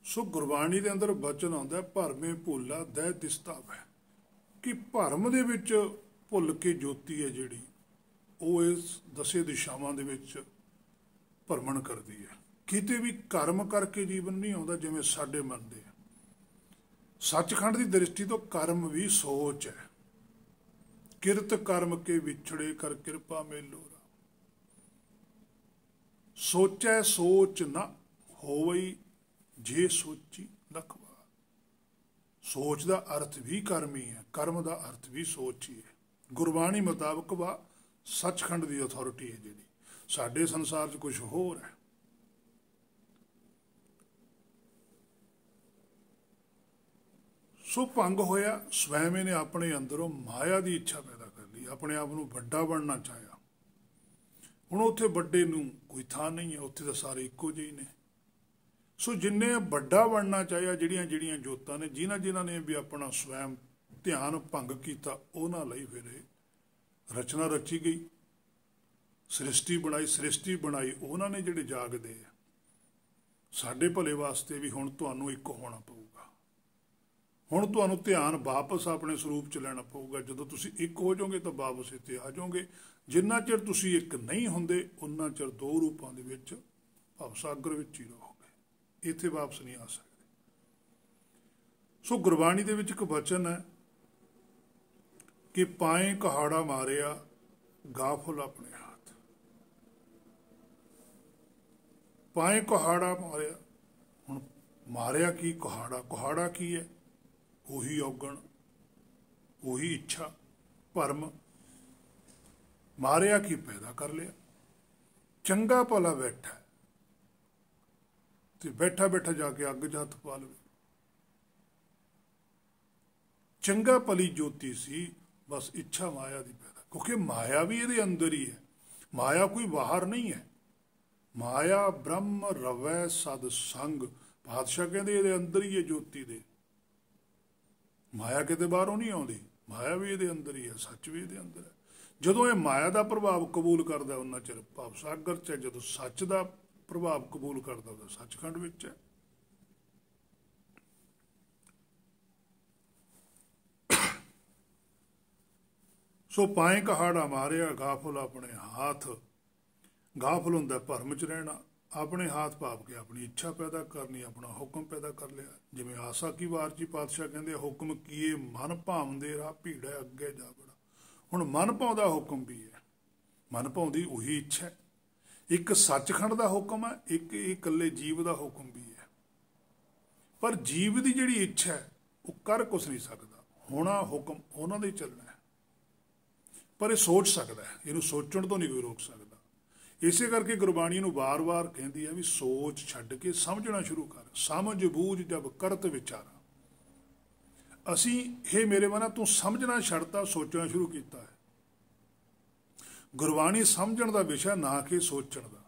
सो गुरबाणी के अंदर बचन आउंदा भरमे भोला दह दिसता वै कि भरम दे विच भुल के ज्योति है जिहड़ी वो इस दसे दिशावां दे विच भरमण करदी है। किते भी कर्म करके जीवन नहीं आउंदा जिवें साडे मन दे। सचखंड की दृष्टि तो कर्म भी सोच है। किरत कर्म के विछड़े कर कृपा मेलो राम। सोचै सोच न होवई जे सोची लख बार। सोच का अर्थ भी कर्म ही है, कर्म का अर्थ भी सोच ही है। गुरबाणी मुताबक वा सचखंड की अथॉरिटी है जी। साडे संसार च कुछ होर है। सो भंग होया स्वयं ने अपने अंदरों माया की इच्छा पैदा कर ली, अपने आप को वड्डा बनना चाहया। हुण उत्थे वड्डे नूं कोई थां नहीं है, उत्थे तो सारे इक्को जिहे ने। सो जिन्ने वड्डा बनना चाहया, जिहड़ियां जिहड़ियां जोतां ने, जिन्हां ने भी अपना स्वयं ध्यान भंग किया, उन्हां लई फिर रचना रची गई, सृष्टि बनाई उन्हां ने जिहड़े जागदे आ। साडे भले वास्ते भी हुण तुहानूं इक्को होना पऊगा। हुण तुहानूं ध्यान वापस अपने स्वरूप च लैना पऊगा। जदों तुसीं एक हो जाओगे तो वापस इत्थे आ जाओगे। जिन्ना चिर तुसीं एक नहीं हुंदे उन्ना चिर दो रूपां दे विच भवसागर विच ही रहोगे, इत्थे वापस नहीं आ सकदे। सो गुरबाणी दे विच एक वचन है कि पाए कहाड़ा मारिया गाफुल अपने हाथ। पाए कहाड़ा मारिया, हुण मारिया की कहाड़ा, कहाड़ा की है? उही औगण, उही इच्छा, भरम। मारिया की पैदा कर लिया। चंगा भला बैठा तो बैठा बैठा जाके अग च हथ पा लवे। चंगा भली ज्योति सी, बस इच्छा माया की पैदा, क्योंकि माया भी ये अंदर ही है। माया कोई बाहर नहीं है। माया ब्रह्म रवै सद संग। पातशाह कहते ये अंदर ही है ज्योति दे। माया किते बाहरों नहीं आउंदी, माया भी ये अंदर ही है, सच भी ये अंदर है। जदों ये माया का प्रभाव कबूल करता उन्ना चिर भवसागर च है, जदों सच का प्रभाव कबूल करता उदों सचखंड विच है। सो पाए कहाड़ा मारिया गाफुल अपने हाथ। गाफुल हुंदा भरम च रहना, अपने हाथ भाव के अपनी इच्छा पैदा करनी, अपना हुक्म पैदा कर लिया। जिवें आसा की वार जी पातशाह कहते हुक्म किए मन भावंदे राह भीड़ै अगे जा बड़ा। हुण मन भाउंदा हुक्म भी है, मन भाउंदी उही इच्छा है। एक सचखंड का हुक्म है, एक इकल्ले जीव का हुक्म भी है। पर जीव की जिहड़ी इच्छा है वो कर कुछ नहीं सकता। होना हुक्म उन्हां दा ही चलना है, पर यह सोच सकता है, इहनूं सोचण तो नहीं कोई रोक सकता। इसे करके गुरबाणी नूं बार बार कहती है भी सोच छड्ड के समझना शुरू कर। समझ बूझ जब करत विचारा। असी हे मेरे मना तू समझना छड्डता, सोचना शुरू किया है। गुरबाणी समझण का विषय ना कि सोचण का।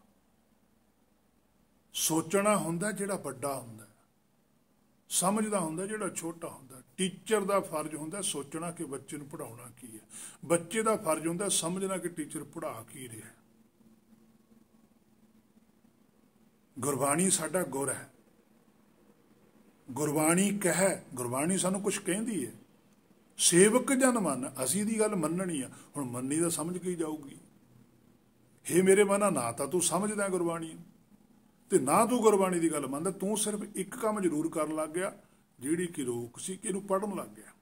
सोचना हुंदा जिहड़ा वड्डा हुंदा, समझदा हुंदा जिहड़ा छोटा हुंदा। टीचर का फर्ज हुंदा सोचना कि बच्चे नूं पढ़ाउणा की है, बच्चे का फर्ज हुंदा समझना कि टीचर पढ़ा की रहा है। गुरबाणी साडा गुर है। गुरबाणी कह, गुरबाणी सानू कुछ कहती है। सेवक जन मन, असी दी गल मननी है। हुण मन्नी तो समझ के ही जाऊगी। हे मेरे मना ना तो तू समझदा गुरबाणी ते ना तू गुरबाणी की गल मनदा। तू सिर्फ एक काम जरूर कर लग गया, जिहड़ी कि रोक सी कि इहनूं पढ़न लग गया।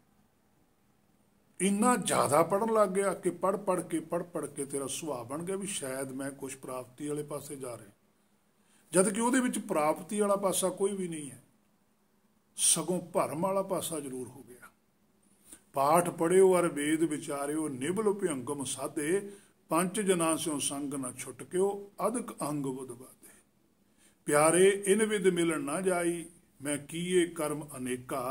इन्ना ज़्यादा पढ़न लग गया कि पढ़ पढ़ के तेरा सुभाव बन गया भी शायद मैं कुछ प्राप्ति वाले पासे जा रहा, जद कि उहदे विच प्राप्ति वाला पासा कोई भी नहीं है, सगों भरम वाला पासा जरूर हो गया। पाठ पढ़ियो अर वेद विचारियो, निबल भयंगम साधे, पंच जना स्यों संग न छुटक्यो, अदक अंग बुध बाधे। प्यारे इन विद मिलन ना जाई, मैं किए कर्म अनेका,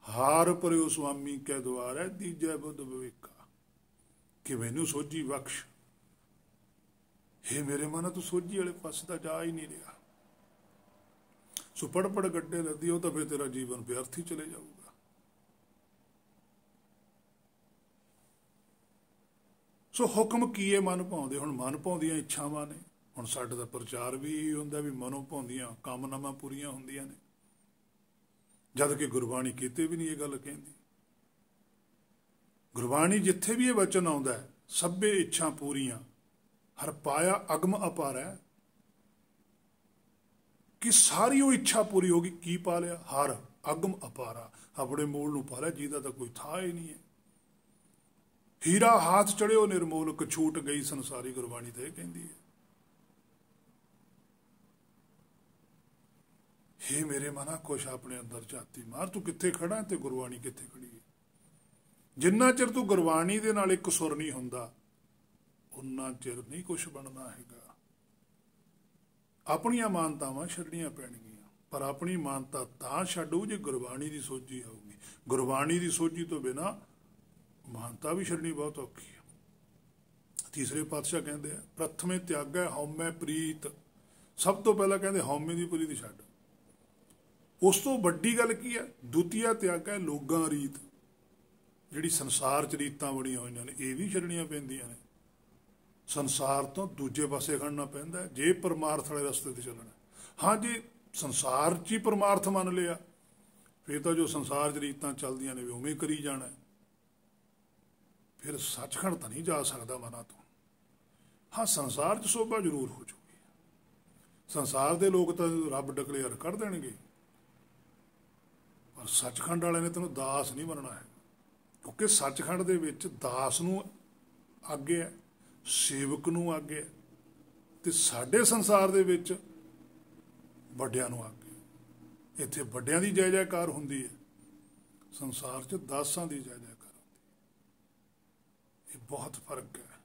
हार परियो स्वामी कै द्वारै, दीजै बुध विवेका। कि मैनू सोझी बख्श। हे मेरे मन तू सोझी वाले पासे तो जा ही नहीं रहा। सो पढ़ गड्ढे लदी हो तो फिर तेरा जीवन व्यर्थ ही चले जाऊगा। सो हुक्म किए मन भाउंदे। हुण मन भाउंदियां इच्छावां ने। हुण साडे दा प्रचार भी यही हुंदा भी मनो भाउंदियां कामनावां पूरीआं हुंदियां ने। जद कि गुरबाणी किते भी नहीं ये गल कहती। गुरबाणी जिथे भी ये वचन आउंदा है, सभे इच्छा पूरियां हर पाया अगम अपार है, कि सारी वो इच्छा पूरी होगी। की पा लिया? हर अगम अपारा, अपने मूल नूं पा लिया जिहदा तां कोई था ही नहीं है। हीरा हाथ चढ़ियो निर्मोल, छूट गई संसारी, गुरबाणी तो यह कहती है। हे मेरे मना कुछ अपने अंदर जाती मार, तू कित्थे खड़ा है ते गुरबाणी कित्थे खड़ी है। जिन्ना चिर तू गुरबाणी दे नाल एक सुर नहीं हुंदा, उन्ना चिर नहीं कुछ बनना हैगा। अपनियां मानतावां छड्डणीआं पैणगीआं, पर अपनी मानता तां छड्डू जे गुरबाणी की सोझी आऊगी। गुरबाणी की सोझी तो बिना मानता भी छड्डनी बहुत औखी है। तीसरे पातशाह कहते हैं, प्रथमे त्यागै हौमै प्रीत। सब तो पहला कहते हौमे की प्रीत छड्ड। उस तो वड्डी गल की है? दूतिया त्यागै लोगां रीत। जिहड़ी संसार च रीतां बणीआं होईआं ने, ये भी छड्डणीआं पैंदियां ने। संसार तो दूजे पासे खड़ना पैंदा है जे परमार्थ वाले रस्ते ते चलना। हाँ, जे संसार च ही परमार्थ मन लिया, फिर तो जो संसार च रीतां चलदियां ने भी उवें करी जाना है। फिर सचखंड तो नहीं जा सकता मना तो। हाँ, संसार च शोभा जरूर हो चुकी है। संसार के लोग तो रब डिकलेयर कर देंगे, पर सचखंड वाले ने तेनों दास नहीं बनना है। क्योंकि सचखंड दे विच दास नूं आगे है, सेवक नूं आगे है, ते साडे संसार दे विच वड्डियां नूं आगे है। इत्थे वड्डियां दी जय जयकार हुंदी है, संसार च दासां दी जय जयकार। बहुत फर्क है।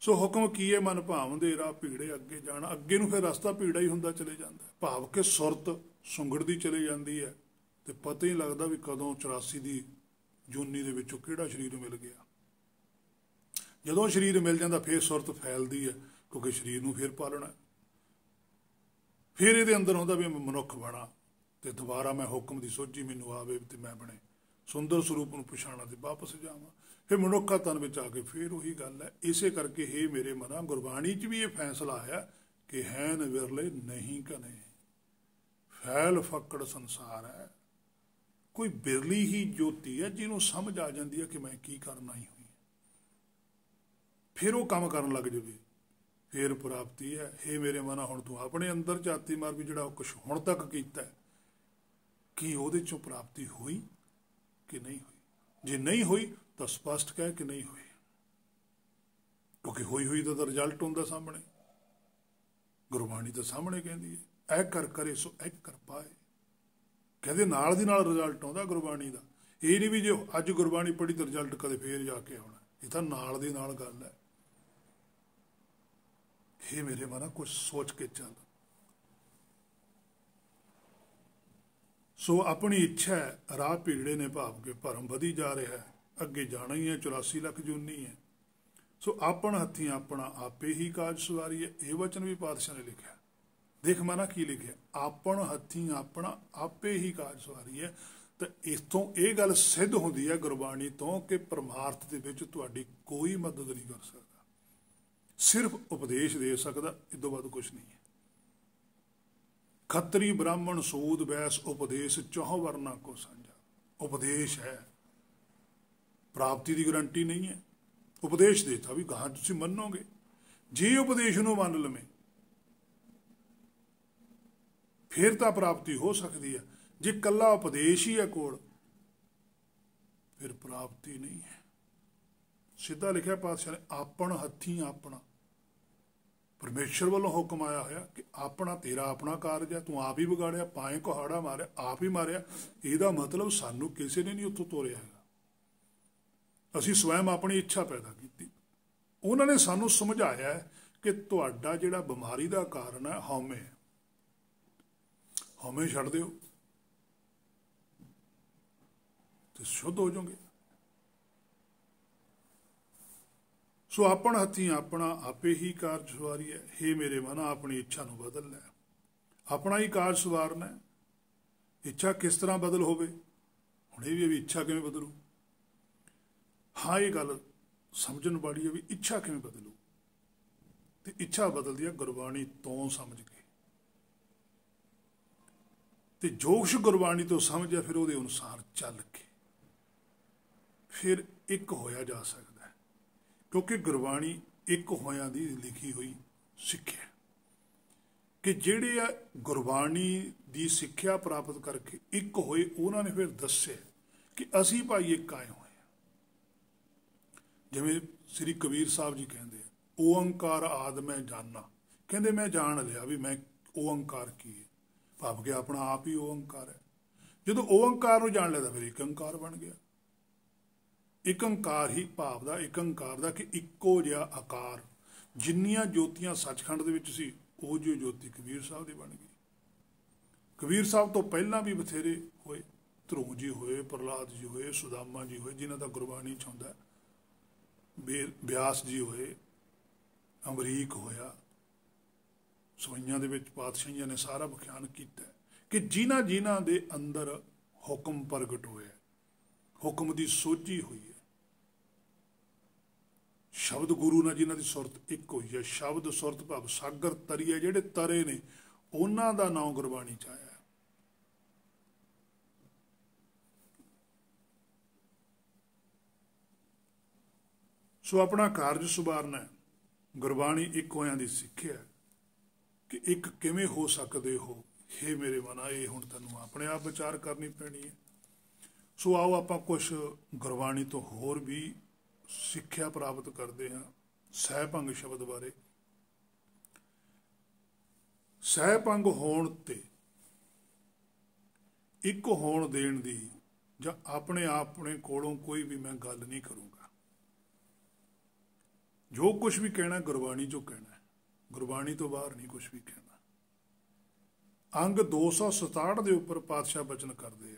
सो हुक्म की है मन भावंदे राह भीड़े अगे जाना। अगे नूं फिर रस्ता भीड़ा ही हुंदा चले जाता है। भाव के सुरत सुंगड़दी चली जाती है, तो पता ही लगता भी कदों 84 की जूनी दे विचों किहड़ा शरीर मिल गया। जदों शरीर मिल जाता फिर सुरत फैलती है, क्योंकि शरीर नूं फिर पालना। फिर ये अंदर होंदा भी मैं मनुख बना, तो दोबारा मैं हुक्म की सोझी मैनूं आवे तो मैं बने सुंदर स्वरूप को पछाणा ते वापस जावां। फिर मनुखा तन में आके फिर उही गल है। इसे करके हे मेरे मना, गुरबाणी च भी ये फैसला आया कि हैन विरले नहीं कने, फैल फकड़ संसार है। कोई बिरली ही ज्योति है जिन्हों समझ आ जाती है कि मैं की करना ही हुई, फिर वो काम करन लग जाए, फिर प्राप्ति है। हे मेरे मना, हुण तू अपने अंदर झाती मार भी जिहड़ा कुछ हुण तक कीता है, कि उहदे चों प्राप्ति हुई कि नहीं हुई। जे नहीं हुई तो स्पष्ट कह कि नहीं हुई, क्योंकि हुई तो रिजल्ट होंदा सामने। गुरबाणी तो सामने कहती है, ऐ कर करे सो ऐ कर पाए। कहते नाल दी नाल रिजल्ट आउंदा गुरबाणी का। ये नहीं भी जो अज गुरबाणी पढ़ी तो रिजल्ट कदे फिर जाके आउणा, ये तो नाल दी नाल गल है। हे मेरे मना, कुछ सोच के चल। सो अपनी इच्छा है राह भीड़े ने भाव के भरम वधी जा रहा है, अगे जाना ही है 84 लाख जूनी है। सो आपन हथी अपना आपे ही काज सवारी है। यह वचन भी पातशाह ने लिखा। देख मना की लिखे, आपन हथी अपना आपे ही काज सवारी है। तो इतों यह गल सिद्ध होंदी है गुरबाणी तो कि परमार्थ दे विच तुहाडी कोई मदद नहीं कर सकता, सिर्फ उपदेश दे सकता, इदों वध कुछ नहीं है। खत्री ब्राह्मण सूद वैस उपदेश चौह वर्ना को साझा। उपदेश है, प्राप्ति की गारंटी नहीं है। उपदेश देता भी गां तुसीं मनोगे, जे उपदेश नूं मन लवें फिर तो प्राप्ति हो सकती है। जे कला उपदेश ही है कोल, फिर प्राप्ति नहीं है। सीधा लिखा पातशाह ने, आपन हथी अपना। परमेश्वर वालों हुक्म आया होया कि अपना तेरा अपना कारज है, तू आप ही बिगाड़िया, पाए कुहाड़ा मारिया, आप ही मारिया। ਇਹਦਾ मतलब सानू किसी ने नहीं उत्थों ਤੋਰਿਆ ਹੈਗਾ, ਅਸੀਂ स्वयं अपनी इच्छा पैदा की। उन्होंने सानू समझाया है कि तुहाडा जिहड़ा बीमारी का कारण है हौमे, हौमे छड्ड दिओ तो शुद्ध हो जाओगे। सो अपन हथी अपना आपे ही कारज सवारी है। हे मेरे मना, अपनी इच्छा नूं बदल लै, अपना ही कारज सवारना है। इच्छा किस तरह बदल होवे, हुण ये भी इच्छा किवें बदलू। हाँ, ये गल समझण वाली है भी इच्छा किवें बदलू। तो इच्छा बदलदी है गुरबाणी तो समझ के। ਤੇ ਜੋ ਕੁਛ ਗੁਰਬਾਣੀ ਤੋਂ ਸਮਝਿਆ ਫਿਰ ਉਹਦੇ ਅਨੁਸਾਰ ਚੱਲ ਕੇ ਫਿਰ ਇੱਕ ਹੋਇਆ ਜਾ ਸਕਦਾ ਹੈ, ਕਿਉਂਕਿ ਗੁਰਬਾਣੀ ਇੱਕ ਹੋਇਆਂ ਦੀ ਲਿਖੀ ਹੋਈ ਸਿੱਖਿਆ ਕਿ ਜਿਹੜੇ ਆ ਗੁਰਬਾਣੀ ਦੀ ਸਿੱਖਿਆ ਪ੍ਰਾਪਤ ਕਰਕੇ ਇੱਕ ਹੋਏ, ਉਹਨਾਂ ਨੇ ਫਿਰ ਦੱਸਿਆ ਕਿ ਅਸੀਂ ਭਾਈ ਇੱਕ ਆਏ ਹੋਏ ਹਾਂ। ਜਿਵੇਂ ਸ੍ਰੀ ਕਬੀਰ ਸਾਹਿਬ ਜੀ ਕਹਿੰਦੇ ਓਅੰਕਾਰ ਆਦਿ ਮੈਂ ਜਾਣਾ, ਕਹਿੰਦੇ ਮੈਂ ਜਾਣ ਲਿਆ ਵੀ ਮੈਂ ਓਅੰਕਾਰ ਕੀ ਹੈ, ਭਾਵ ਕਿ ਆਪਣਾ ਆਪ ਹੀ ਓਅੰਕਾਰ ਹੈ। ਜਦੋਂ ਓਅੰਕਾਰ ਨੂੰ ਜਾਣ ਲਿਆ ਤਾਂ ਫਿਰ ਇੱਕ ਓਅੰਕਾਰ ਬਣ ਗਿਆ। ਇੱਕ ਓਅੰਕਾਰ ਹੀ ਭਾਵ ਦਾ ਇੱਕ ਓਅੰਕਾਰ ਦਾ ਕਿ ਇੱਕੋ ਜਿਹਾ ਆਕਾਰ, ਜਿੰਨੀਆਂ ਜੋਤੀਆਂ ਸੱਚਖੰਡ ਦੇ ਵਿੱਚ ਸੀ ਉਹ ਜੋ ਜੋਤੀ ਕਬੀਰ ਸਾਹਿਬ ਦੀ ਬਣ ਗਈ। ਕਬੀਰ ਸਾਹਿਬ ਤੋਂ ਪਹਿਲਾਂ ਵੀ ਬਥੇਰੇ ਹੋਏ, ਧਰੂ ਜੀ ਹੋਏ, ਪ੍ਰਹਲਾਦ ਜੀ ਹੋਏ, ਸੁਦਾਮਾ ਜੀ ਹੋਏ, ਜਿਨ੍ਹਾਂ ਦਾ ਗੁਰਬਾਣੀ ਚ ਆਉਂਦਾ, ਬਿਆਸ ਜੀ ਹੋਏ, ਅਮਰੀਕ ਹੋਇਆ। ਸਵਈਆਂ ਦੇ ਵਿੱਚ ਪਾਤਸ਼ਾਹੀਆਂ ਨੇ ਸਾਰਾ ਵਿਖਿਆਨ ਕੀਤਾ ਕਿ ਜਿਨ੍ਹਾਂ ਜਿਨ੍ਹਾਂ ਦੇ ਅੰਦਰ ਹੁਕਮ ਪ੍ਰਗਟ ਹੋਇਆ, ਹੁਕਮ ਦੀ ਸੋਝੀ ਹੋਈ ਹੈ, ਸ਼ਬਦ ਗੁਰੂ ਨਾਲ ਜਿਨ੍ਹਾਂ ਦੀ ਸੁਰਤ ਇੱਕ ਹੋਈ ਹੈ, ਸ਼ਬਦ ਸੁਰਤ ਭਾਵ ਸਾਗਰ ਤਰੀਏ ਜਿਹੜੇ ਤਰੇ ਨੇ, ਉਹਨਾਂ ਦਾ ਨਾਮ ਗੁਰਬਾਣੀ ਚ ਆਇਆ। ਸੋ ਆਪਣਾ ਕਾਰਜ ਸੁਭਾਰਨਾ, ਗੁਰਬਾਣੀ ਇੱਕ ਹੋਇਆਂ ਦੀ ਸਿੱਖਿਆ ਕਿ ਇੱਕ ਕਿਵੇਂ ਹੋ ਸਕਦੇ ਹੋ। ਹੇ ਮੇਰੇ ਮਨਾ, ਇਹ ਹੁਣ ਤੈਨੂੰ ਆਪਣੇ ਆਪ ਵਿਚਾਰ ਕਰਨੀ ਪੈਣੀ ਹੈ। ਸੋ ਆਓ ਆਪਾਂ ਕੁਛ ਗੁਰਬਾਣੀ ਤੋਂ ਹੋਰ ਵੀ ਸਿੱਖਿਆ ਪ੍ਰਾਪਤ ਕਰਦੇ ਹਾਂ ਸਹਿਭੰਗ ਸ਼ਬਦ ਬਾਰੇ। ਸਹਿਭੰਗ ਹੋਣ ਤੇ ਇੱਕ ਹੋਣ ਦੇਣ ਦੀ ਜਾਂ ਆਪਣੇ ਕੋਲੋਂ ਕੋਈ ਵੀ ਮੈਂ ਗੱਲ ਨਹੀਂ ਕਰੂੰਗਾ। ਜੋ ਕੁਛ ਵੀ ਕਹਿਣਾ ਗੁਰਬਾਣੀ ਚੋਂ ਕਹਿਣਾ, ਗੁਰਬਾਣੀ ਤੋਂ ਬਾਹਰ ਨਹੀਂ ਕੁਛ ਵੀ ਕਹਿਣਾ। ਅੰਗ 267 ਦੇ ਉੱਪਰ ਪਾਤਸ਼ਾਹ ਬਚਨ ਕਰਦੇ ਆ,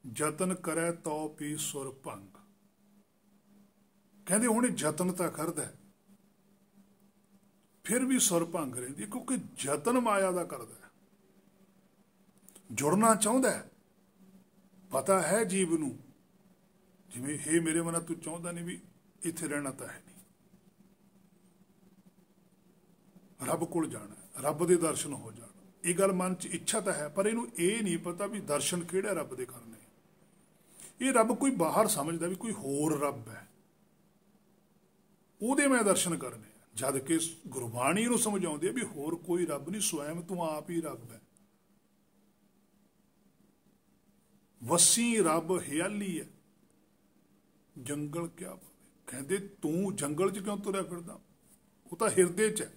ਜਤਨ ਕਰੈ ਤਉ ਪੀ ਸੁਰ ਭੰਗ। ਕਹਿੰਦੇ ਹੁਣ ਯਤਨ ਤਾਂ ਕਰਦਾ ਫਿਰ ਵੀ ਸੁਰ ਭੰਗ ਰਹਿੰਦੀ, ਕਿਉਂਕਿ ਯਤਨ ਮਾਇਆ ਦਾ ਕਰਦਾ, ਜੁੜਨਾ ਚਾਹੁੰਦਾ, ਪਤਾ ਹੈ ਜੀਵ ਨੂੰ, ਜਿਵੇਂ ਹੇ ਮੇਰੇ ਮਨਾ ਤੂੰ ਚਾਹੁੰਦਾ ਨਹੀਂ ਵੀ ਇੱਥੇ ਰਹਿਣਾ ਤਾਂ ਹੈ ਨਹੀਂ, ਰੱਬ ਕੋਲ ਜਾਣਾ, ਰੱਬ ਦੇ ਦਰਸ਼ਨ ਹੋ ਜਾਣ। ਇਹ ਗੱਲ ਮਨ 'ਚ ਇੱਛਾ ਤਾਂ ਹੈ, ਪਰ ਇਹਨੂੰ ਇਹ ਨਹੀਂ ਪਤਾ ਵੀ ਦਰਸ਼ਨ ਕਿਹੜਾ ਰੱਬ ਦੇ ਕਰਨੇ। ਇਹ ਰੱਬ ਕੋਈ ਬਾਹਰ ਸਮਝਦਾ ਵੀ ਕੋਈ ਹੋਰ ਰੱਬ ਹੈ, ਉਹਦੇ ਮੈਂ ਦਰਸ਼ਨ ਕਰਨੇ, ਜਦ ਕਿ ਗੁਰਬਾਣੀ ਨੂੰ ਸਮਝਾਉਂਦੇ ਵੀ ਹੋਰ ਕੋਈ ਰੱਬ ਨਹੀਂ, ਸਵੈਮ ਤੂੰ ਆਪ ਹੀ ਰੱਬ ਹੈ। ਵਸੀ ਰੱਬ ਹਿਆਲੀ ਹੈ, ਜੰਗਲ ਕਿਆ ਪਵੇ। ਕਹਿੰਦੇ ਤੂੰ ਜੰਗਲ 'ਚ ਕਿਉਂ ਤੁਰਿਆ ਫਿਰਦਾ, ਉਹ ਤਾਂ ਹਿਰਦੇ 'ਚ ਹੈ।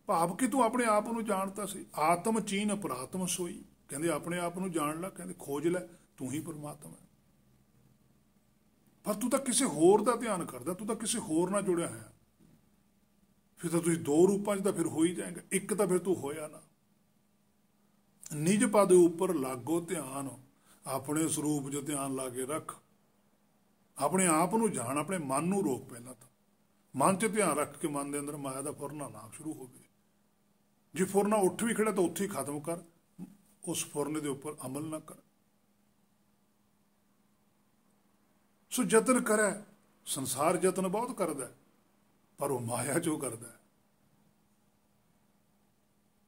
ਭਾਵ ਕਿ ਤੂੰ ਆਪਣੇ ਆਪ ਨੂੰ ਜਾਣਦਾ ਸੀ। ਆਤਮ ਚੀਨ ਅਪਰਾਤਮ ਸੋਈ, ਕਹਿੰਦੇ ਆਪਣੇ ਆਪ ਨੂੰ ਜਾਣ ਲੈ, ਕਹਿੰਦੇ ਖੋਜ ਲੈ, ਤੂੰ ਹੀ ਪਰਮਾਤਮਾ ਹੈ। ਪਰ ਤੂੰ ਤਾਂ ਕਿਸੇ ਹੋਰ ਦਾ ਧਿਆਨ ਕਰਦਾ, ਤੂੰ ਤਾਂ ਕਿਸੇ ਹੋਰ ਨਾਲ ਜੁੜਿਆ ਹੋਇਆ। ਫਿਰ ਤਾਂ ਤੁਸੀਂ ਦੋ ਰੂਪਾਂ 'ਚ ਤਾਂ ਫਿਰ ਹੋ ਹੀ ਜਾਏਗਾ, ਇੱਕ ਤਾਂ ਫਿਰ ਤੂੰ ਹੋਇਆ ਨਾ। ਨਿਜ ਪਦ ਉੱਪਰ ਲਾਗੋ ਧਿਆਨ, ਆਪਣੇ ਸਰੂਪ 'ਚ ਧਿਆਨ ਲਾ ਕੇ ਰੱਖ, ਆਪਣੇ ਆਪ ਨੂੰ ਜਾਣ, ਆਪਣੇ ਮਨ ਨੂੰ ਰੋਕ। ਪਹਿਲਾਂ ਤਾਂ ਮਨ 'ਚ ਧਿਆਨ ਰੱਖ ਕੇ ਮਨ ਦੇ ਅੰਦਰ ਮਾਇਆ ਦਾ ਫੁਰਨਾ ਨਾ ਸ਼ੁਰੂ ਹੋਵੇ। ਜੇ ਫੁਰਨਾ ਉੱਠ ਵੀ ਖੜਾ ਤਾਂ ਉੱਥੇ ਹੀ ਖਤਮ ਕਰ, ਉਸ ਫੁਰਨੇ ਦੇ ਉੱਪਰ ਅਮਲ ਨਾ ਕਰ। ਸੋ ਯਤਨ ਕਰੇ, ਸੰਸਾਰ ਯਤਨ ਬਹੁਤ ਕਰਦਾ, ਪਰ ਉਹ ਮਾਇਆ ਚੋਂ ਕਰਦਾ,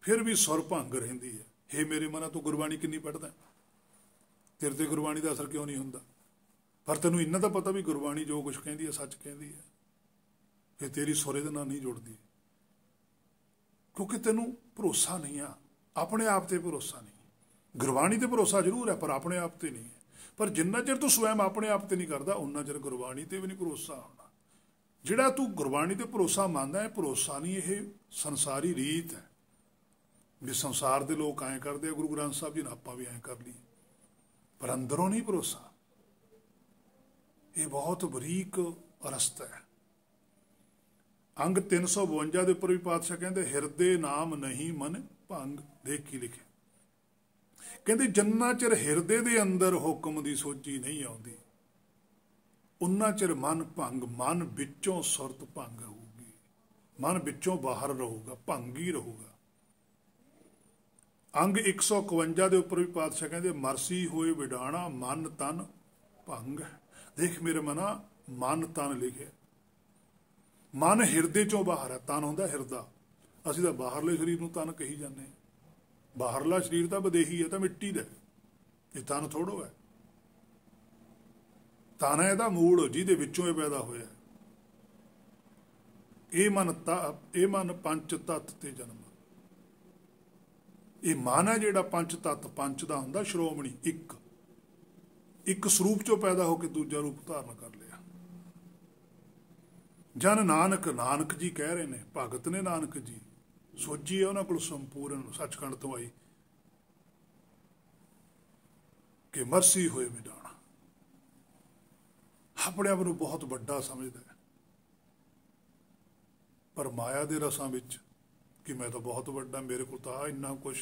ਫਿਰ ਵੀ ਸੁਰ ਭੰਗ ਰਹਿੰਦੀ ਹੈ। ਹੇ ਮੇਰੇ ਮਨਾ ਤੂੰ ਗੁਰਬਾਣੀ ਕਿੰਨੀ ਪੜ੍ਹਦਾ, ਤੇਰੇ ਤੇ ਗੁਰਬਾਣੀ ਦਾ ਅਸਰ ਕਿਉਂ ਨਹੀਂ ਹੁੰਦਾ? ਪਰ ਤੈਨੂੰ ਇੰਨਾ ਤਾਂ ਪਤਾ ਵੀ ਗੁਰਬਾਣੀ ਜੋ ਕੁਛ ਕਹਿੰਦੀ ਹੈ ਸੱਚ ਕਹਿੰਦੀ ਹੈ, ਫਿਰ ਤੇਰੀ ਸੁਰ ਇਹਦੇ ਨਾਲ ਨਹੀਂ ਜੁੜਦੀ, ਕਿਉਂਕਿ ਤੈਨੂੰ ਭਰੋਸਾ ਨਹੀਂ ਆ, ਆਪਣੇ ਆਪ ਤੇ ਭਰੋਸਾ ਨਹੀਂ। ਗੁਰਬਾਣੀ ਤੇ ਭਰੋਸਾ ਜ਼ਰੂਰ ਹੈ, ਪਰ ਆਪਣੇ ਆਪ ਤੇ ਨਹੀਂ ਹੈ। ਪਰ ਜਿੰਨਾ ਚਿਰ ਤੂੰ ਸਵੈਮ ਆਪਣੇ ਆਪ ਤੇ ਨਹੀਂ ਕਰਦਾ, ਉਨਾ ਚਿਰ ਗੁਰਬਾਣੀ ਤੇ ਵੀ ਨਹੀਂ ਭਰੋਸਾ ਹੋਣਾ। ਜਿਹੜਾ ਤੂੰ ਗੁਰਬਾਣੀ ਤੇ ਭਰੋਸਾ ਮੰਨਦਾ ਹੈ, ਭਰੋਸਾ ਨਹੀਂ, ਇਹ ਸੰਸਾਰੀ ਰੀਤ ਹੈ ਵੀ ਸੰਸਾਰ ਦੇ ਲੋਕ ਐਂ ਕਰਦੇ ਆ, ਗੁਰੂ ਗ੍ਰੰਥ ਸਾਹਿਬ ਜੀ ਨੇ ਆਪਾਂ ਵੀ ਐਂ ਕਰ ਲਈ, ਪਰ ਅੰਦਰੋਂ ਨਹੀਂ ਭਰੋਸਾ। ਇਹ ਬਹੁਤ ਬਰੀਕ ਰਸਤਾ ਹੈ। ਅੰਗ 352 ਦੇ ਉੱਪਰ ਵੀ ਪਾਤਸ਼ਾਹ ਕਹਿੰਦੇ ਹਿਰਦੇ ਨਾਮ ਨਹੀਂ ਮਨ ਭੰਗ। ਦੇਖ ਕੀ ਲਿਖਿਆ, ਕਹਿੰਦੇ ਜਿੰਨਾ ਚਿਰ ਹਿਰਦੇ ਦੇ ਅੰਦਰ ਹੁਕਮ ਦੀ ਸੋਝੀ ਨਹੀਂ ਆਉਂਦੀ, ਉਨਾ ਚਿਰ ਮਨ ਭੰਗ, ਮਨ ਵਿੱਚੋਂ ਸੁਰਤ ਭੰਗ ਹੋਊਗੀ, ਮਨ ਵਿੱਚੋਂ ਬਾਹਰ ਰਹੂਗਾ, ਭੰਗ ਹੀ ਰਹੂਗਾ। ਅੰਗ 151 ਦੇ ਉੱਪਰ ਵੀ ਪਾਤਸ਼ਾਹ ਕਹਿੰਦੇ ਮਰਸੀ ਹੋਏ ਵਿਡਾਣਾ ਮਨ ਤਨ ਭੰਗ। ਦੇਖ ਮੇਰੇ ਮਨਾ, ਮਨ ਤਨ ਲਿਖਿਆ, ਮਨ ਹਿਰਦੇ ਚੋਂ ਬਾਹਰ ਹੈ, ਤਨ ਹੁੰਦਾ ਹਿਰਦਾ। ਅਸੀਂ ਤਾਂ ਬਾਹਰਲੇ ਸਰੀਰ ਨੂੰ ਤਨ ਕਹੀ ਜਾਂਦੇ ਹਾਂ, बाहरला शरीर तो विदेही है, तो मिट्टी का, ये तन थोड़ो है। तन है ਇਹਦਾ मूल ਜਿਹਦੇ ਵਿੱਚੋਂ ਇਹ पैदा होया। ਇਹ ਮਨ पंच तत्त ते जन्म। ਇਹ ਮਨ है ਜਿਹੜਾ पंच तत्त, पंच ਦਾ ਹੁੰਦਾ ਸ਼੍ਰੋਮਣੀ, ਇੱਕ ਸਰੂਪ ਚੋਂ पैदा होकर दूजा रूप धारण कर लिया। जन नानक, नानक जी कह रहे ने, भगत ने नानक जी, सोची है उन्होंने को संपूर्ण सचखंड तो आई कि मरसी होए मिटाना। अपने आप को बहुत बड़ा समझता है, पर माया के रसां विच कि मैं तो बहुत बड़ा, मेरे को तो आ इन्ना कुछ,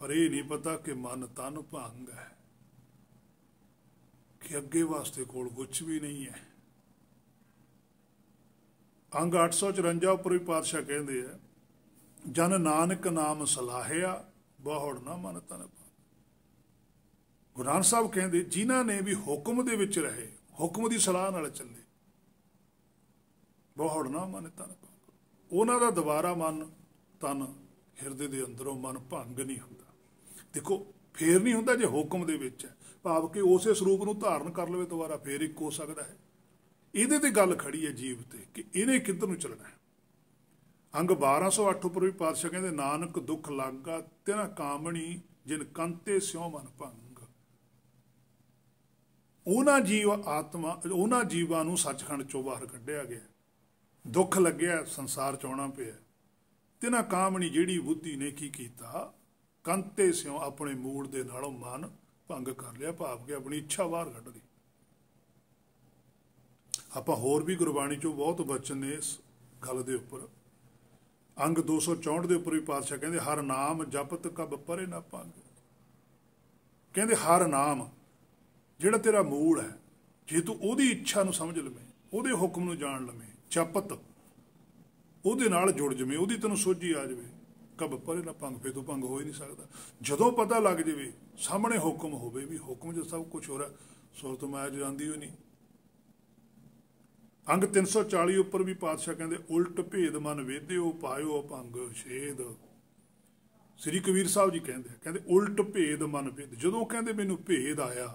पर यह नहीं पता कि मन तन भंग है, कि अगे वास्ते कोल कुछ भी नहीं है। अंग 854 उपर भी पातशाह कहते हैं, जन नानक नाम सलाहिया बहुड़ ना मन तन। गुरु नानक साहब कहते जिन्हों ने भी हुक्म दे विच रहे, हुक्म की सलाह नाल चले, बहुड़ ना मन तन भंग, उन्हों का दोबारा मन तन हिरदे दे अंदरों मन भंग नहीं होता। देखो फिर नहीं होता जे हुक्म दे विच है, भाव कि उस स्वरूप को धारण कर लवे दोबारा फिर एक हो सकता है। ये ते गल खड़ी है जीव ते कि इन्हें किधर नूं चलना है। अंग 1208 उपर भी पातशाह कहते, नानक दुख लागा तिना कामणी जिन कंते स्यों मन भंग। उन्हां जीव आत्मा, उन्हां जीवां नूं सचखंड चों बाहर कढ़िया गया, दुख लग्या, संसार च आउणा पिया। तिना कामणी जिहड़ी बुद्धि ने की कीता, कंते स्यों अपने मूल दे नालों मन भंग कर लिया, भाव के अपनी इच्छा बाहर कढ़ ली। आपां होर भी गुरबाणी चों बहुत वचन ने इस गल दे उपर। अंग 264 दे उपर भी पातशाह कहते, हर नाम जपत कब परे ना भंग। कहते हर नाम जिहड़ा तेरा मूल है, जे तू उहदी इच्छा नूं समझ लवें, उहदे हुक्म नूं जाण लवें, जपत उहदे नाल जुड़ जवें, उहदी तैनूं सोझी आ जावे, कब परे ना भंग, फिर तू भंग हो ही नहीं सकता। जदों पता लग जाए सामने हुक्म होवे भी हुक्म च सब कुछ हो रहा, सुरत माया जांदी ही नहीं। अंग 340 उपर भी पातशाह कहते, उल्ट भेद मन वेद्यो पायो भंग छेद। श्री कबीर साहब जी कहते उल्ट भेद मन वेद। जदों कहते मैनू भेद आया,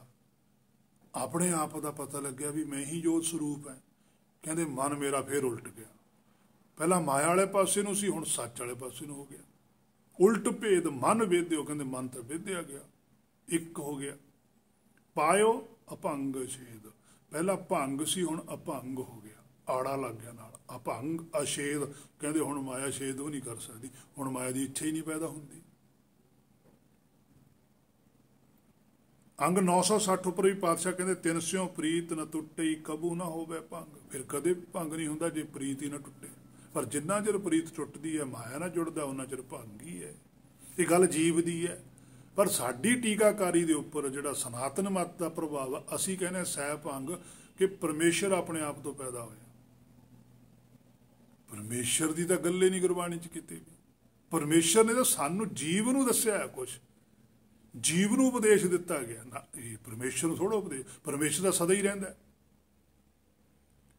अपने आप का पता लग्या भी मैं ही जोत स्वरूप है, कहते मन मेरा फिर उल्ट गया। पहला माया वाले पासे नूं सी, हुण सच वाले पासे नूं हो गया। उल्ट भेद मन वेद्यो, कहते मन तो वेद्या गया, एक हो गया। पायो अभंग छेद, पहला भंग सी हुण अभंग हो गया, आड़ा लग गया नाल। अभंग अछेद, कहते हुण माया छेद भी नहीं कर सकती, हुण माया की इच्छा ही नहीं पैदा होंदी। अंग 960 उपर भी पातशाह कहते, तिन स्यों प्रीत न टुटे कबू ना होवे भंग। फिर कदे भंग नहीं होंदा जे प्रीत ही ना टुटे, पर जिन्ना चिर प्रीत टुटदी है, माया ना जुड़दा, उन्ना चिर भंग ही है। ये गल जीव दी है, पर साडी टीकाकारी दे उपर जिहड़ा सनातन मत का प्रभाव, असीं कहने सह भंग कि परमेश्वर अपने आप तो पैदा होया। परमेश्वर की तो गल ही नहीं गुरबाणी च किते भी। परमेश्वर ने तो सानू जीव नूं दस्सिया है, कुछ जीव नूं उपदेश दिता गया ना, ये परमेश्वर नूं थोड़ा उपदेश। परमेश्वर तो सदा ही रहिंदा है,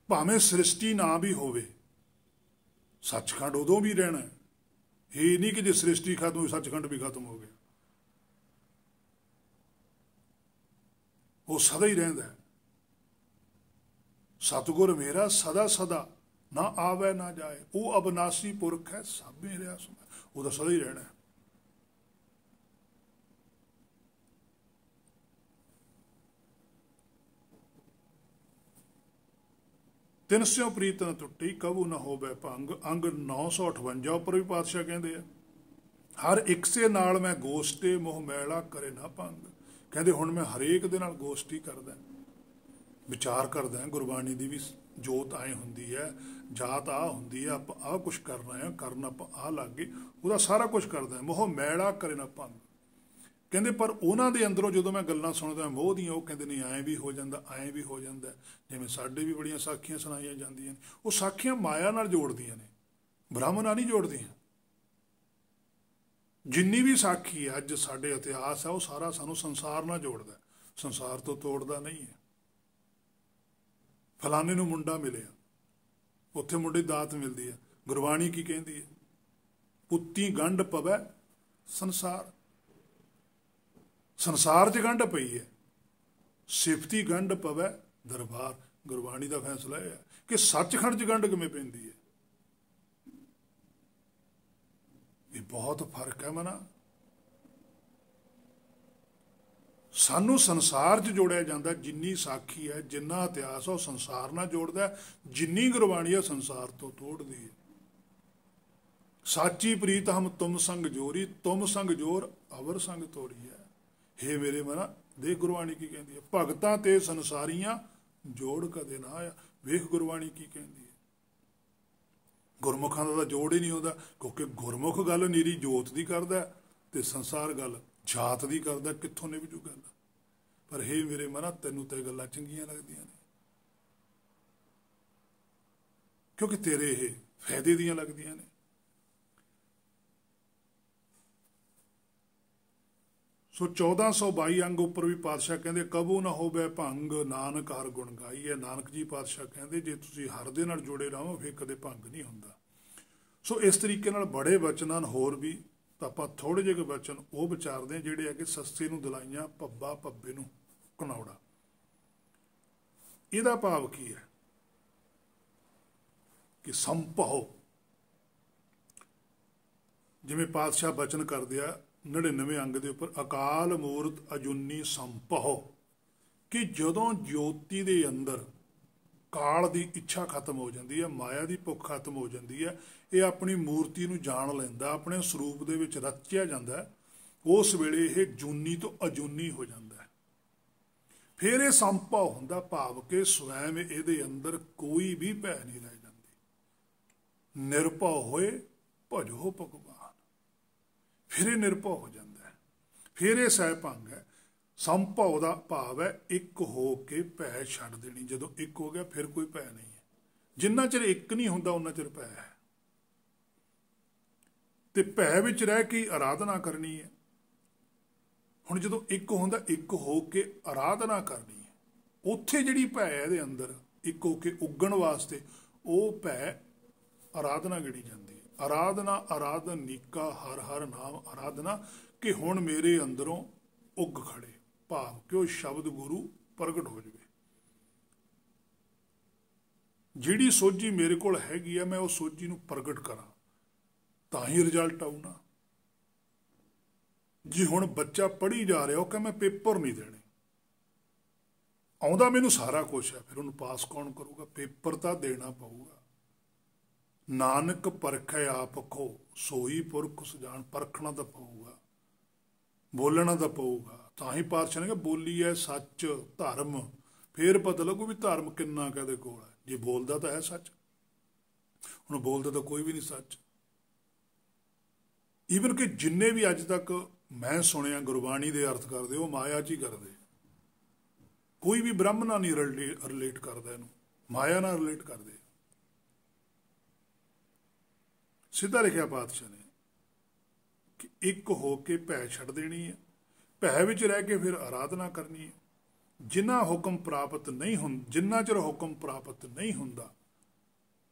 भावें सृष्टि ना भी होवे, सचखंड उदों भी रहना है। ये नहीं कि जो सृष्टि खत्म हुई सचखंड भी खत्म हो गया, वो सदा ही रहिंदा है। सतगुर मेरा सदा सदा ना आवे ना जाए, वो अविनाशी पुरख है सब मेरे समय, वो तो सदा ही रहना है। तिन स्यों प्रीत न टुटी कबू न होवे भंग। अंग 958 उपर भी पातशाह कहते हैं, हर एक से नाल मैं गोष्ठी मोह मैला करे ना भंग। कहते हुण मैं हरेक दे नाल गोष्ठी करदा, विचार करदा, गुरबाणी की भी जोत आए हुंदी है, जात आ हुंदी है, आपां आ कुछ करना है, करना आपां आ लग गए, उहदा सारा कुछ करदा। मोह मैला करे ना भंग। कहते पर उन्हां दे अंदरों जो मैं गल्लां सुनदा मोह दियां, वो कहते नहीं ऐ भी हो जांदा, ऐ भी हो जांदा। जिवें साडे भी बड़ियां साखियां सुनाईयां जांदियां, वो साखियां माया नाल जोड़दियां ने, ब्रह्म नाल नहीं जोड़दियां। जिन्नी भी साखी है अज साडे इतिहास है, वो सारा सानू संसार नाल जोड़दा, संसार तो तोड़दा नहीं है। फलाने नूं मुंडा मिलिया, उत्थे मुंडे दात मिलदी है, गुरबाणी की कहती है, पुत्ती गंढ पवै ਸੰਸਾਰ। ਸੰਸਾਰ 'ਚ ਗੰਢ ਪਈ ਹੈ, ਸਿਫਤੀ ਗੰਢ ਪਵੈ ਦਰਬਾਰ। ਗੁਰਬਾਣੀ ਦਾ ਫੈਸਲਾ ਇਹ ਹੈ ਕਿ ਸੱਚਖੰਡ 'ਚ ਗੰਢ ਕਿਵੇਂ ਪੈਂਦੀ ਹੈ। ਇਹ ਬਹੁਤ ਫਰਕ ਹੈ ਮਨਾ। ਸਾਨੂੰ ਸੰਸਾਰ 'ਚ ਜੋੜਿਆ ਜਾਂਦਾ, ਜਿੰਨੀ ਸਾਖੀ ਹੈ, ਜਿੰਨਾ ਇਤਿਹਾਸ ਹੈ, ਉਹ ਸੰਸਾਰ ਨਾਲ ਜੋੜਦਾ। ਜਿੰਨੀ ਗੁਰਬਾਣੀ ਹੈ ਸੰਸਾਰ ਤੋਂ ਤੋੜਦੀ ਹੈ। ਸਾਚੀ ਪ੍ਰੀਤ ਹਮ ਤੁਮ ਸੰਗ ਜੋਰੀ, ਤੁਮ ਸੰਗ ਜੋਰ ਅਵਰ ਸੰਗ ਤੋਰੀ ਹੈ। ਹੇ ਮੇਰੇ ਮਨਾ, ਦੇਖ ਗੁਰਬਾਣੀ ਕੀ ਕਹਿੰਦੀ ਹੈ, ਭਗਤਾਂ ਤੇ ਸੰਸਾਰੀਆਂ ਜੋੜ ਕਦੇ ਨਾ ਆਇਆ। ਵੇਖ ਗੁਰਬਾਣੀ ਕੀ ਕਹਿੰਦੀ ਹੈ। ਗੁਰਮੁਖਾਂ ਦਾ ਤਾਂ ਜੋੜ ਹੀ ਨਹੀਂ ਹੁੰਦਾ, ਕਿਉਂਕਿ ਗੁਰਮੁਖ ਗੱਲ ਨੀਰੀ ਜੋਤ ਦੀ ਕਰਦਾ ਤੇ ਸੰਸਾਰ ਗੱਲ ਜਾਤ ਦੀ ਕਰਦਾ। ਕਿੱਥੋਂ ਨੇ ਵੀ ਜੋ ਗੱਲ। ਪਰ ਹੇ ਮੇਰੇ ਮਨਾ, ਤੈਨੂੰ ਤੇ ਗੱਲਾਂ ਚੰਗੀਆਂ ਲੱਗਦੀਆਂ ਨੇ, ਕਿਉਂਕਿ ਤੇਰੇ ਇਹ ਫਾਇਦੇ ਦੀਆਂ ਲੱਗਦੀਆਂ ਨੇ। ਸੋ 1422 ਅੰਗ ਉੱਪਰ ਵੀ ਪਾਤਸ਼ਾਹ ਕਹਿੰਦੇ ਕਬੂ ਨਾ ਹੋਵੇ ਭੰਗ, ਨਾਨਕ ਹਰ ਗੁਣ ਗਾਈਏ। ਨਾਨਕ ਜੀ ਪਾਤਸ਼ਾਹ ਕਹਿੰਦੇ ਜੇ ਤੁਸੀਂ ਹਰ ਦੇ ਨਾਲ ਜੁੜੇ ਰਹੋ ਫਿਰ ਕਦੇ ਭੰਗ ਨਹੀਂ ਹੁੰਦਾ। ਸੋ ਇਸ ਤਰੀਕੇ ਨਾਲ ਬੜੇ ਵਚਨਾਂ ਹੋਰ ਵੀ, ਤਾਂ ਆਪਾਂ ਥੋੜੇ ਜਿਹੇ ਵਚਨ ਉਹ ਵਿਚਾਰਦੇ ਜਿਹੜੇ ਆ ਕਿ ਸਸਤੇ ਨੂੰ ਦਿਲਾਈਆਂ ਪੱਬਾ ਪੱਬੇ ਨੂੰ ਘਨੌੜਾ। ਇਹਦਾ ਭਾਵ ਕੀ ਹੈ ਕਿ ਸੰਭੋ, ਜਿਵੇਂ ਪਾਤਸ਼ਾਹ ਬਚਨ ਕਰਦੇ ਆ 99 ਅੰਗ ਦੇ ਉੱਪਰ, ਅਕਾਲ ਮੂਰਤ ਅਜੂਨੀ ਸੰਭੋ, ਕਿ ਜਦੋਂ ਜੋਤੀ ਦੇ ਅੰਦਰ ਕਾਲ ਦੀ ਇੱਛਾ ਖਤਮ ਹੋ ਜਾਂਦੀ ਹੈ, ਮਾਇਆ ਦੀ ਭੁੱਖ ਖਤਮ ਹੋ ਜਾਂਦੀ ਹੈ, ਇਹ ਆਪਣੀ ਮੂਰਤੀ ਨੂੰ ਜਾਣ ਲੈਂਦਾ, ਆਪਣੇ ਸਰੂਪ ਦੇ ਵਿੱਚ ਰਚਿਆ ਜਾਂਦਾ, ਉਸ ਵੇਲੇ ਇਹ ਜੂਨੀ ਤੋਂ ਅਜੂਨੀ ਹੋ ਜਾਂਦਾ ਹੈ। ਫਿਰ ਇਹ ਸੰਭਵ ਹੁੰਦਾ, ਭਾਵ ਕਿ ਸਵੈਮ ਇਹਦੇ ਅੰਦਰ ਕੋਈ ਵੀ ਭੈ ਨਹੀਂ ਰਹਿ ਜਾਂਦੀ। ਨਿਰਭਉ ਹੋਏ ਭਜੋ ਭਗਵਾਨ, ਫਿਰ ਇਹ ਨਿਰਭਉ ਹੋ ਜਾਂਦਾ ਹੈ। ਫਿਰ ਇਹ ਸਹਿ ਭੰਗ ਹੈ। ਸੰਭਵ ਦਾ ਭਾਵ ਹੈ ਇੱਕ ਹੋ ਕੇ ਭੈ ਛੱਡ ਦੇਣੀ। ਜਦੋਂ ਇੱਕ ਹੋ ਗਿਆ ਫਿਰ ਕੋਈ ਭੈ ਨਹੀਂ ਹੈ। ਜਿੰਨਾ ਚਿਰ ਇੱਕ ਨਹੀਂ ਹੁੰਦਾ ਉਹਨਾਂ ਚਿਰ ਭੈ ਹੈ। ਤੇ ਭੈ ਵਿੱਚ ਰਹਿ ਕੇ ਆਰਾਧਨਾ ਕਰਨੀ ਹੈ। ਹੁਣ ਜਦੋਂ ਇੱਕ ਹੁੰਦਾ, ਇੱਕ ਹੋ ਕੇ ਆਰਾਧਨਾ ਕਰਨੀ ਹੈ, ਉੱਥੇ ਜਿਹੜੀ ਭੈ ਇਹਦੇ ਅੰਦਰ ਇੱਕ ਹੋ ਕੇ ਉੱਗਣ ਵਾਸਤੇ, ਉਹ ਭੈ ਆਰਾਧਨਾ ਗਿਣੀ ਜਾਂਦੀ ਹੈ। ਆਰਾਧਨਾ ਆਰਾਧਨੀਕਾ ਹਰ ਹਰ ਨਾਮ ਆਰਾਧਨਾ, ਕਿ ਹੁਣ ਮੇਰੇ ਅੰਦਰੋਂ ਉੱਗ ਖੜੇ, ਭਾਵ ਕਿ ਉਹ ਸ਼ਬਦ ਗੁਰੂ ਪ੍ਰਗਟ ਹੋ ਜਾਵੇ। ਜਿਹੜੀ ਸੋਝੀ ਮੇਰੇ ਕੋਲ ਹੈਗੀ ਆ, ਮੈਂ ਉਹ ਸੋਝੀ ਨੂੰ ਪ੍ਰਗਟ ਕਰਾਂ, ਤਾਂ ਹੀ ਰਿਜ਼ਲਟ ਆਊ ਨਾ। ਜੀ ਹੁਣ ਬੱਚਾ ਪੜ੍ਹੀ ਜਾ ਰਿਹਾ, ਉਹ ਕਹਿੰਦਾ ਮੈਂ ਪੇਪਰ ਨਹੀਂ ਦੇਣੇ, ਆਉਂਦਾ ਮੈਨੂੰ ਸਾਰਾ ਕੁਛ ਹੈ, ਫਿਰ ਉਹਨੂੰ ਪਾਸ ਕੌਣ ਕਰੂਗਾ? ਪੇਪਰ ਤਾਂ ਦੇਣਾ ਪਊਗਾ। ਨਾਨਕ ਪਰਖੈ ਆਪ ਕੋ ਸੋਈ ਪੁਰਖ ਸੁਜਾਨ, ਪਰਖਣਾ ਤਾਂ ਪਊਗਾ, ਬੋਲਣਾ ਤਾਂ ਪਊਗਾ। ਤਾਂ ਹੀ ਪਾਤਸ਼ਾਹ ਨੇ ਕਿਹਾ ਬੋਲੀ ਹੈ ਸੱਚ ਧਰਮ, ਫੇਰ ਪਤਾ ਲੱਗੂ ਵੀ ਧਰਮ ਕਿੰਨਾ ਕਦੇ ਕੋਲ ਹੈ। ਜੇ ਬੋਲਦਾ ਤਾਂ ਹੈ ਸੱਚ, ਹੁਣ ਬੋਲਦਾ ਤਾਂ ਕੋਈ ਵੀ ਨਹੀਂ ਸੱਚ। ਈਵਨ ਕਿ ਜਿੰਨੇ ਵੀ ਅੱਜ ਤੱਕ ਮੈਂ ਸੁਣਿਆ ਗੁਰਬਾਣੀ ਦੇ ਅਰਥ ਕਰਦੇ, ਉਹ ਮਾਇਆ 'ਚ ਹੀ ਕਰਦੇ। ਕੋਈ ਵੀ ਬ੍ਰਹਮ ਨਾਲ ਨਹੀਂ ਰਿਲੇਟ ਕਰਦਾ, ਇਹਨੂੰ ਮਾਇਆ ਨਾਲ ਰਿਲੇਟ ਕਰਦੇ। ਸਿੱਧਾ ਲਿਖਿਆ ਪਾਤਸ਼ਾਹ ਨੇ ਕਿ ਇੱਕ ਹੋ ਕੇ ਭੈ ਛੱਡ ਦੇਣੀ ਹੈ, ਭੈ ਵਿੱਚ ਰਹਿ ਕੇ ਫਿਰ ਆਰਾਧਨਾ ਕਰਨੀ ਹੈ। ਜਿੰਨਾ ਹੁਕਮ ਪ੍ਰਾਪਤ ਨਹੀਂ ਹੁੰਦਾ, ਜਿੰਨਾ ਚਿਰ ਹੁਕਮ ਪ੍ਰਾਪਤ ਨਹੀਂ ਹੁੰਦਾ,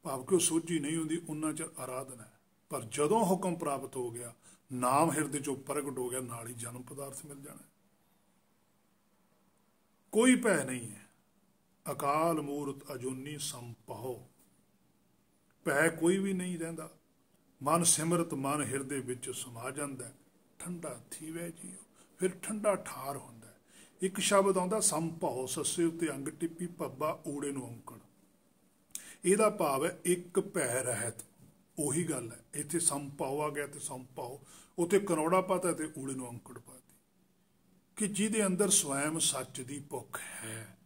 ਭਾਵ ਕਿ ਉਹ ਸੋਝੀ ਨਹੀਂ ਹੁੰਦੀ, ਉਹਨਾਂ ਚਿਰ ਆਰਾਧਨਾ ਹੈ। ਪਰ ਜਦੋਂ ਹੁਕਮ ਪ੍ਰਾਪਤ ਹੋ ਗਿਆ, ਨਾਮ ਹਿਰਦੇ ਚੋਂ ਪ੍ਰਗਟ ਹੋ ਗਿਆ, ਨਾਲ ਹੀ ਜਨਮ ਪਦਾਰਥ ਮਿਲ ਜਾਣਾ। ਕੋਈ ਭੈ ਨਹੀਂ ਹੈ। ਅਕਾਲ ਮੂਰਤ ਅਜੂਨੀ ਸੰਭੋ, ਭੈ ਕੋਈ ਵੀ ਨਹੀਂ ਰਹਿੰਦਾ। ਮਨ ਸਿਮਰਤ ਮਨ ਹਿਰਦੇ ਵਿੱਚ ਸਮਾ ਜਾਂਦਾ, ਠੰਡਾ ਥੀਵੈ ਜੀਓ, ਫਿਰ ਠੰਡਾ ਠਾਰ ਹੁੰਦਾ। ਇੱਕ ਸ਼ਬਦ ਆਉਂਦਾ ਸੰਭੋ, ਸੱਸੇ ਉੱਤੇ ਅੰਗ ਟਿੱਪੀ ਪੱਬਾ ਊੜੇ ਨੂੰ ਔਂਕੜ। ਇਹਦਾ ਭਾਵ ਹੈ ਇੱਕ ਭੈ ਰਹਿਤ। ਉਹੀ ਗੱਲ ਹੈ, ਇੱਥੇ ਸੰਭੋ ਆ ਗਿਆ ਤੇ ਸੰਭੋ, ਉੱਥੇ ਕਨੌੜਾ ਪਾਤਾ ਤੇ ਊੜੇ ਨੂੰ ਔਂਕੜ ਪਾਤੀ, ਕਿ ਜਿਹਦੇ ਅੰਦਰ ਸਵੈਮ ਸੱਚ ਦੀ ਭੁੱਖ ਹੈ।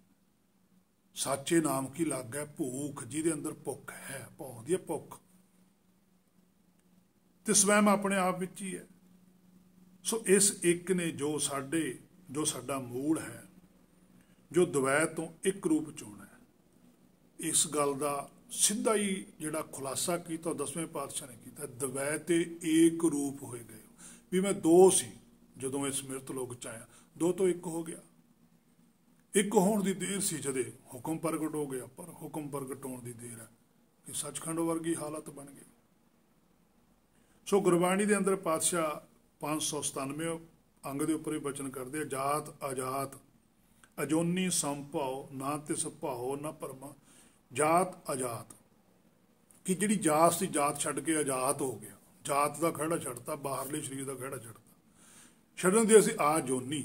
ਸਾਚੇ ਨਾਮ ਕੀ ਲੱਗ ਹੈ ਭੂਖ, ਜਿਹਦੇ ਅੰਦਰ ਭੁੱਖ ਹੈ, ਭੌਂਦੀ ਹੈ ਭੁੱਖ, ਤੇ ਸਵੈਮ ਆਪਣੇ ਆਪ ਵਿੱਚ ਹੀ ਹੈ। ਸੋ ਇਸ ਇੱਕ ਨੇ ਜੋ ਸਾਡਾ ਮੂਲ ਹੈ, ਜੋ ਦਵੈਤ ਤੋਂ ਇੱਕ ਰੂਪ ਚੋਣਾ ਹੈ, ਇਸ ਗੱਲ ਦਾ ਸਿੱਧਾ ਹੀ ਜਿਹੜਾ ਖੁਲਾਸਾ ਕੀਤਾ 10ਵੇਂ ਪਾਤਸ਼ਾਹ ਨੇ ਕੀਤਾ, ਦਵੈਤ ਤੇ ਏਕ ਰੂਪ ਹੋਏ ਗਏ। ਵੀ ਮੈਂ ਦੋ ਸੀ ਜਦੋਂ ਇਸ ਮਿਰਤ ਲੋਕ ਚ ਆਇਆ, ਦੋ ਤੋਂ ਇੱਕ ਹੋ ਗਿਆ। ਇੱਕ ਹੋਣ ਦੀ ਦੇਰ ਸੀ ਜਦੇ ਹੁਕਮ ਪ੍ਰਗਟ ਹੋ ਗਿਆ, ਪਰ ਹੁਕਮ ਪ੍ਰਗਟ ਹੋਣ ਦੀ ਦੇਰ ਹੈ ਕਿ ਸੱਚਖੰਡ ਵਰਗੀ ਹਾਲਤ ਬਣ ਗਈ। ਸੋ ਗੁਰਬਾਣੀ ਦੇ ਅੰਦਰ ਪਾਤਸ਼ਾਹ 597 अंग के उपर भी बचन करते हैं। जात अजात अजोनी संभाओ ना तिस भाओ ना भरमा। जात अजात कि जिहड़ी जात सी जात छड्ड के आजाद हो गया, जात का खड़ा छड्डता, बाहरले शरीर का खड़ा छड्डता। छड्डण दे असीं आजोनी,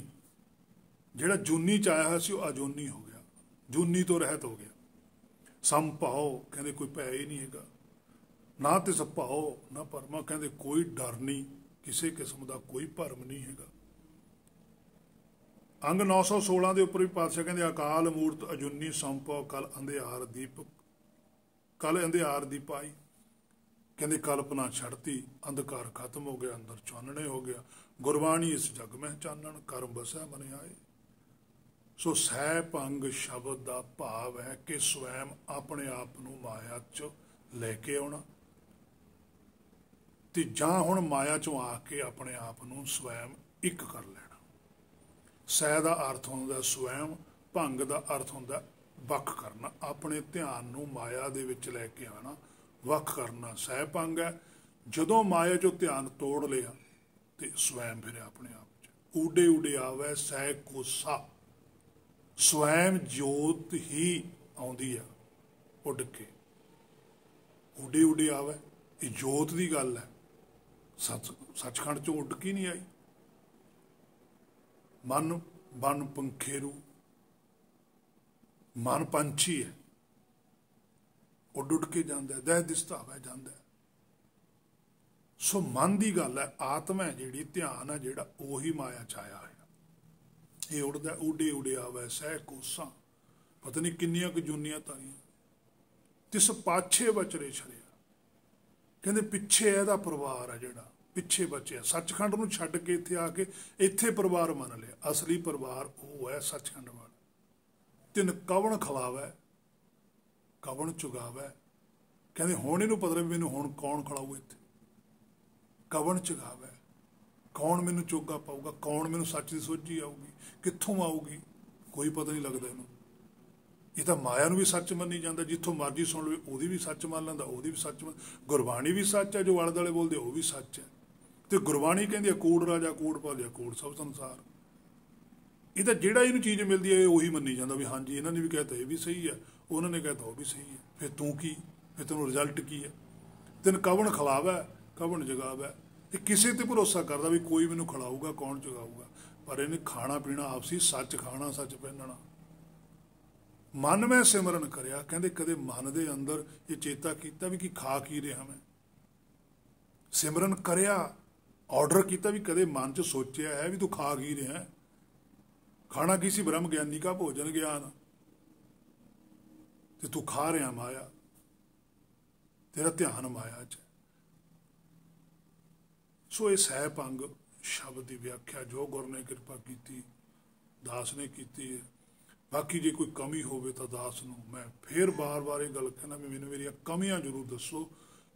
जिहड़ा जूनी च आया सी वह अजोनी हो गया, जूनी तो रहत हो गया। संभाओ कहते कोई भै ही नहीं है, ना तिस भाओ ना भरमा कहते कोई डर नहीं, किसी किस्म का कोई भरम नहीं है। अंग 916 के उपर भी पातशाह कहते अकाल मूरत अजूनी संभाओ कल अंधियार दीपक, कल अंधियार दी पाई कहते कल्पना छड़ती, अंधकार खत्म हो गया, अंदर चानने हो गया। गुरबाणी इस जग में चानन कर्म बसै मन आए। सो सह भंग शब्द का भाव है कि स्वयं अपने आप नूं माया च लैके आउणा, ते जां हुण माया चों आके अपने आप नूं स्वयं एक कर लेना। सह का अर्थ होंदा स्वयं, भंग का अर्थ होंदा वख करना, अपने ध्यान नूं माया दे विच लैके आना, वख करना सह भंग है। जदों माया चो ध्यान तोड़ लिया तो स्वयं फिर अपने आप च उडे उडे आवे सह कोसा, स्वयं जोत ही आउंदी है उड के, उडे उडे आवे। ये जोत की गल है, सचखंड चो उड की नहीं आई। मन बन पंखेरू, मन पंछी है, उड उड के जाता है, दह दिसता है जाता है। सो मन की गल है, आत्मा है जी, ध्यान है जोड़ा उही माया च आया है। ये उड़दा उडे उडे आवे सह कोसा, पता नहीं किन्नियां क जूनियां तारियां, तिस पाछे बचरे छड़िया कहते पिछे एदा परिवार है जोड़ा पिछे बचे। सचखंड नूं छड्ड के इत्थे आके इत्थे परिवार मन लिया, असली परिवार वो है सचखंड वाला। तिन कवण खिलावै कवण चुगावै, कहते हुण इहनूं पता नहीं मैनूं हुण कौन खिलाऊ, इत्थे कवण चुगावै, कौन मैनूं चोगा पाऊगा, कौन मैनूं सच की सोझी आऊगी, कित्थों आऊगी, कोई पता नहीं लगता इहनूं। ये तो माया नूं भी सच मनी जाता, जिथों मर्जी सुन लो वो भी सच मान लैंदा, वो भी सच मान। गुरबाणी भी सच है, जो आले दुआले बोलते वो भी सच है। तो गुरबाणी कहती है कूड़ राजा कूड़ भालिया कूड़ सब संसार। ये तो जिहड़ा इहनूं चीज़ मिलती है उही मनी जाता भी हाँ जी इन्होंने भी कहता ये भी सही है, उन्होंने कहता वो भी सही है। फिर तू की, फिर तेनों रिजल्ट की है। तेन कवण खिलावै कवण जगावै, ये किसी ते भरोसा करता भी कोई मैनूं खिलाऊगा कौन जगाऊगा, पर इन्हें खाना पीना आपसी सच खाना सच पहनना। मन में सिमरन करिया, कहते कदे मन के अंदर ये चेता किया भी कि खा की रहा मैं, सिमरन करिया ऑर्डर किया भी कदे मन च सोचा है भी तू खा की रहा है, खाना की सी ब्रह्म ज्ञानी का भोजन ज्ञान, ते तू खा रहा माया, तेरा ध्यान माया च। सो ये सह भंग शब्द की व्याख्या जो गुरु ने कृपा की, दास ने की है। बाकी जे कोई कमी होवे तो दास नूं मैं फिर बार बार ये गल कहना भी मैनूं मेरियां कमियां जरूर दसो,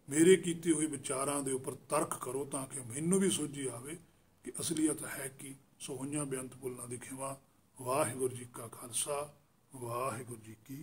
मेरे कीते हुए विचारां दे उपर तर्क करो ताकि मैनूं भी सोझी आवे कि असलीयत है कि। सो होइयां बेअंत भुल्लां दी खिमा। वाहिगुरू जी का खालसा, वाहिगुरू जी की